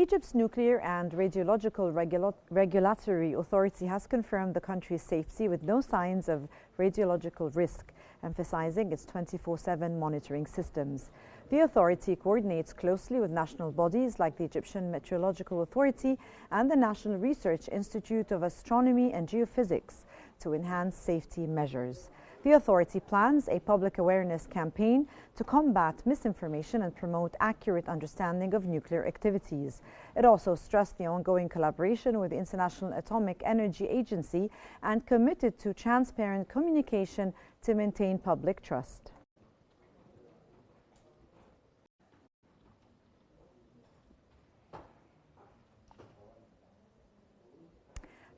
Egypt's Nuclear and Radiological Regulatory Authority has confirmed the country's safety with no signs of radiological risk, emphasizing its 24/7 monitoring systems. The authority coordinates closely with national bodies like the Egyptian Meteorological Authority and the National Research Institute of Astronomy and Geophysics to enhance safety measures. The authority plans a public awareness campaign to combat misinformation and promote accurate understanding of nuclear activities. It also stressed the ongoing collaboration with the International Atomic Energy Agency and committed to transparent communication to maintain public trust.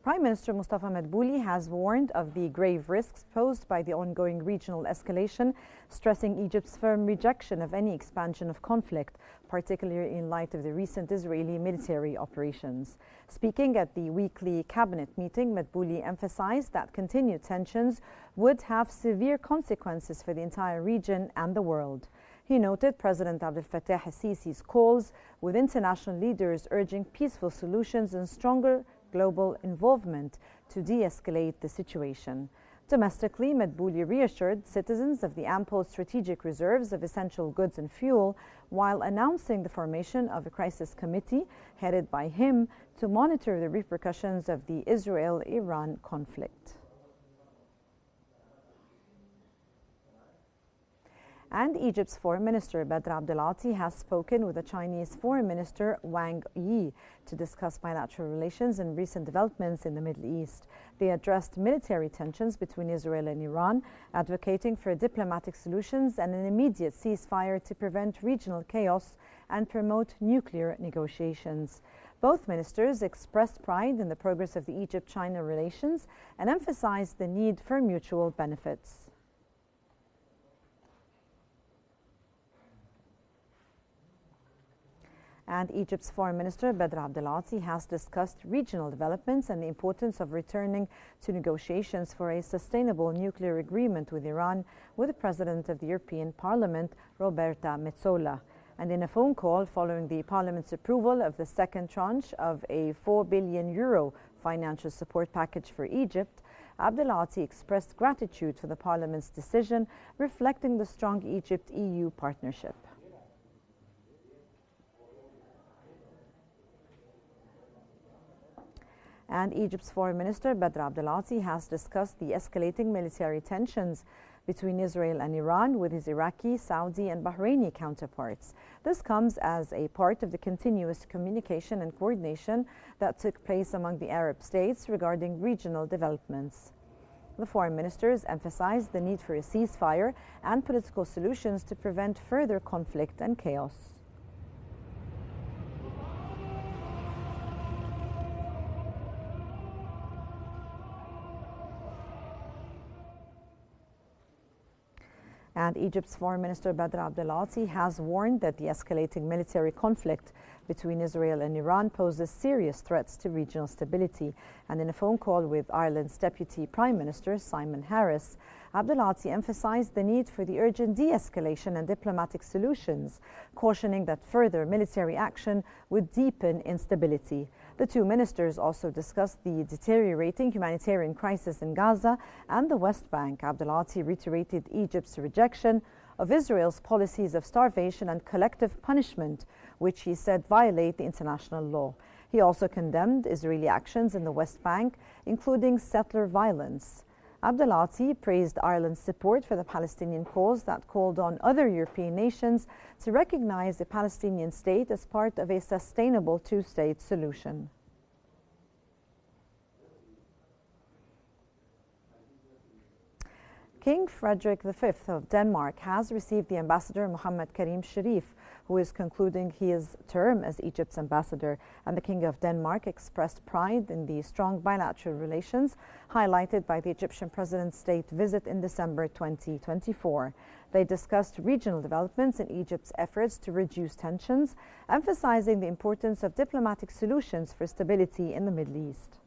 Prime Minister Mustafa Madbouli has warned of the grave risks posed by the ongoing regional escalation, stressing Egypt's firm rejection of any expansion of conflict, particularly in light of the recent Israeli military operations. Speaking at the weekly cabinet meeting, Madbouli emphasized that continued tensions would have severe consequences for the entire region and the world. He noted President Abdel Fattah al-Sisi's calls with international leaders urging peaceful solutions and stronger global involvement to de-escalate the situation. Domestically, Madbouli reassured citizens of the ample strategic reserves of essential goods and fuel, while announcing the formation of a crisis committee headed by him to monitor the repercussions of the Israel-Iran conflict. And Egypt's Foreign Minister Badr Abdelati has spoken with the Chinese Foreign Minister Wang Yi to discuss bilateral relations and recent developments in the Middle East. They addressed military tensions between Israel and Iran, advocating for diplomatic solutions and an immediate ceasefire to prevent regional chaos and promote nuclear negotiations. Both ministers expressed pride in the progress of the Egypt-China relations and emphasized the need for mutual benefits. And Egypt's Foreign Minister Badr Abdelati has discussed regional developments and the importance of returning to negotiations for a sustainable nuclear agreement with Iran with the President of the European Parliament, Roberta Metsola. And in a phone call following the Parliament's approval of the second tranche of a €4 billion financial support package for Egypt, Abdelati expressed gratitude for the Parliament's decision, reflecting the strong Egypt-EU partnership. And Egypt's Foreign Minister Badr Abdelati has discussed the escalating military tensions between Israel and Iran with his Iraqi, Saudi and Bahraini counterparts. This comes as a part of the continuous communication and coordination that took place among the Arab states regarding regional developments. The foreign ministers emphasized the need for a ceasefire and political solutions to prevent further conflict and chaos. And Egypt's Foreign Minister Badr Abdelati has warned that the escalating military conflict between Israel and Iran poses serious threats to regional stability. And in a phone call with Ireland's Deputy Prime Minister Simon Harris, Abdelati emphasized the need for the urgent de-escalation and diplomatic solutions, cautioning that further military action would deepen instability. The two ministers also discussed the deteriorating humanitarian crisis in Gaza and the West Bank. Abdelati reiterated Egypt's rejection of Israel's policies of starvation and collective punishment, which he said violate the international law. He also condemned Israeli actions in the West Bank, including settler violence. Abdelati praised Ireland's support for the Palestinian cause that called on other European nations to recognize the Palestinian state as part of a sustainable two-state solution. King Frederick V of Denmark has received the ambassador Mohammed Karim Sharif, who is concluding his term as Egypt's ambassador. And the King of Denmark expressed pride in the strong bilateral relations highlighted by the Egyptian president's state visit in December 2024. They discussed regional developments in Egypt's efforts to reduce tensions, emphasizing the importance of diplomatic solutions for stability in the Middle East.